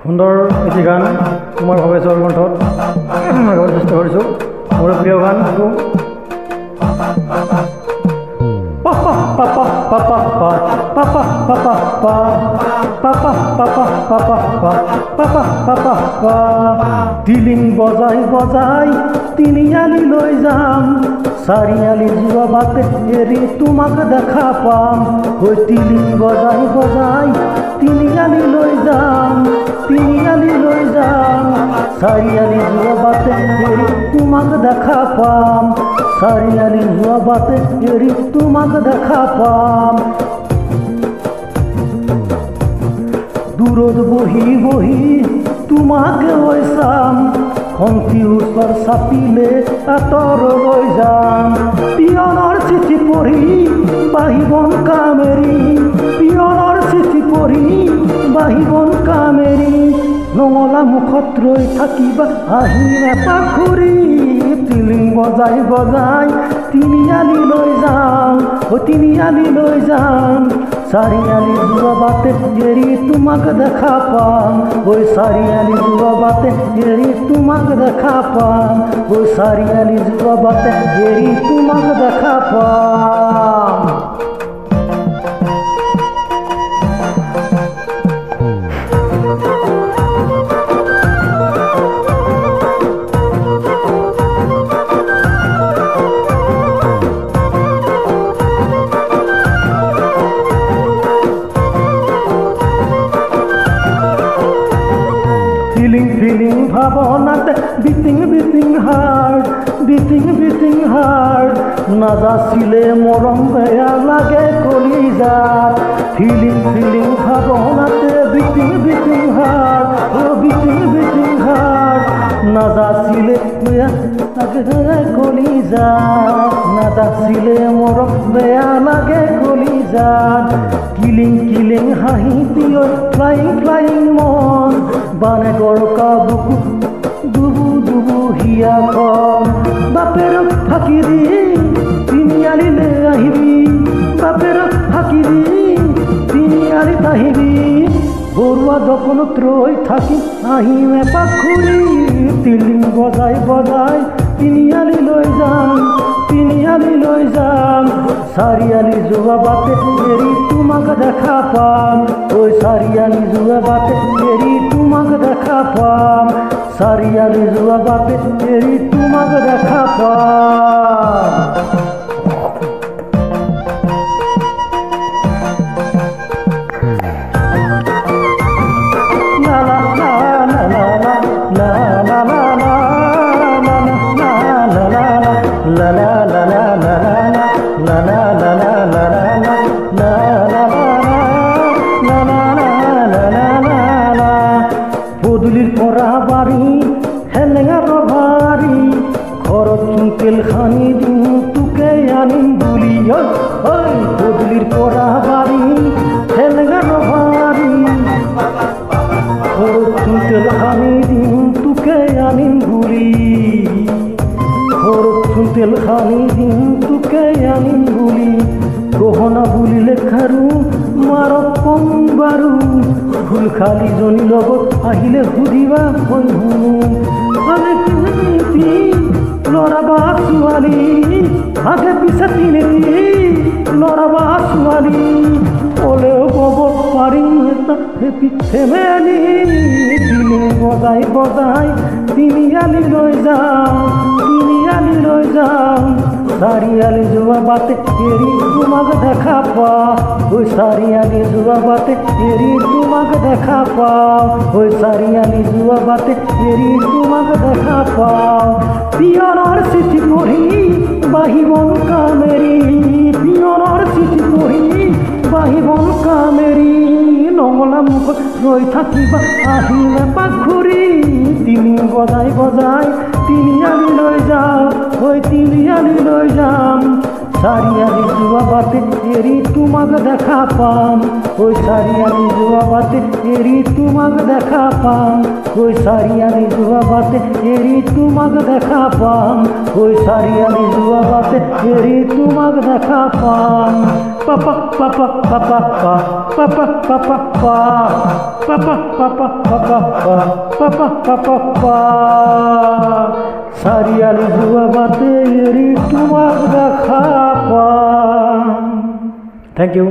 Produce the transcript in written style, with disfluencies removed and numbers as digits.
সুন্দৰ এটি গান তোমাৰ ভৱেশ্বৰ কণ্ঠত গাবলৈ চেষ্টা কৰিছোঁ। মোৰ প্ৰিয় গানটো টিলিং বজাই বজাই তিনিআলি লৈ যাম, চাৰিআলি যোৱা বাটে এৰি তোমাক দেখা পাম। টিলিং বজাই বজাই তিনিআলি লৈ যাম, তিনিআলি লৈ যাম, চাৰিআলি যোৱা বাটে এৰি তোমাক দেখা পাম, চাৰিআলি যোৱা বাটে এৰি তোমাক দেখা পাম। দূৰত বহি বহি তোমাকে ঐ চাম, খন্তি ওচৰ চাপিলে আঁতৰলৈ যাম। পিয়নৰ চিঠি পঢ়ি বাহিবন কামেৰি, পিয়নৰ চিঠি পঢ়ি বাহিবন কামেৰি, নঙলা মুখত ৰৈ থাকিবা আহি এপাক ঘূৰি। টিলিং বজাই বজাই তিনিআলি লৈ যাম, তিনিআলি লৈ যাম, চাৰিআলি যোৱা বাটে এৰি তোমাক দেখা পাম, চাৰিআলি যোৱা বাটে এৰি তোমাক দেখা পাম, চাৰিআলি যোৱা বাটে এৰি তোমাক দেখা পাম। ফিলিং ভাৱনাতে beating beating heart, beating beating heart, নাজাচিলে মৰম বেয়া লাগে কলিজাত। ফিলিং ভাৱনাতে beating beating heart, beating beating heart, নাজাচিলে বেয়া লাগে কলিজাত, নাজাচিলে মৰম বেয়া লাগে কলিজাত। কিলিং কিলিং হাঁহি পিয়ৰ ফ্লাইং ফ্লাইং মন, বানে গৰকা বুকু দুবু দুবু হিয়াখন। বাপেৰক ফাঁকি দি তিনিআলিলে আহিবি, বাপেৰক ফাঁকি দি তিনিআলিত আহিবি, বৰুৱা দোকানত ৰৈ থাকি আহিম এপাক ঘূৰি। টিলিং বজাই বজাই তিনিআলি লৈ যাম, তিনিআলি লৈ যাম, চাৰিআলি যোৱা বাটে এৰি তোমাক দেখা পাম, চাৰিআলি যোৱা বাটে এৰি তোমাক দেখা পাম, চাৰিআলি যোৱা বাটে এৰি তোমাক দেখা পাম। পদূলিৰ পৰা বাৰী হেলেঙাৰ ভাৰী, ঘৰত তেল সানি দিম তোকে আনিম বুলি। পদূলিৰ পৰা বাৰী হেলেঙাৰ ভাৰী, ঘৰত তেল সানি দিম তোকে আনিম বুলি, ঘৰত তেল সানি দিম তোকে আনিম বুলি। গহনা বুলিলে খাৰু মাৰক কম বাৰু, ফুল খালি জনী লগত আহিলে সুধিবা মই শুনো। ল'ৰা বা ছোৱালী আগে পিছে তিনিটি, ল'ৰা বা ছোৱালী ক'লেও ক'ব পাৰিম এটা হেপী ফেমিলি। টিলিং বজাই বজাই তিনিআলি লৈ যাম, তিনিআলি লৈ যাম, চাৰিআলি যোৱা বাটে এৰি তোমাক দেখা পাম, চাৰিআলি যোৱা বাটে এৰি তোমাক দেখা পাম, চাৰিআলি যোৱা বাটে এৰি তোমাক দেখা পাম। পিয়নৰ চিঠি পঢ়ি বাহিবন কামেৰি, পিয়নৰ চিঠি পঢ়ি বাহিবন কামেৰি, নঙলা মুখত ৰৈ থাকিবা আহিম এপাক ঘূৰি। টিলিং বজাই বজাই তিনিআলি লৈ যাম, তিনিআলি লৈ যাম, চাৰিআলি যোৱা বাটে এৰি তোমাক দেখা পাম ঐ চাৰিআলি যোৱা বাটে এৰি তোমাক দেখা পাম ঐ চাৰিআলি যোৱা বাটে এৰি তোমাক দেখা পাম ঐ চাৰিআলি যোৱা বাটে এৰি তোমাক দেখা পাম পাপা পাপা পাপা পা পাপা পাপা পা পাপা পাপা পাপা পা পাপা পাপা পা চাৰিআলি যোৱা বাটে এৰি তোমাক দেখা পাম। Thank U.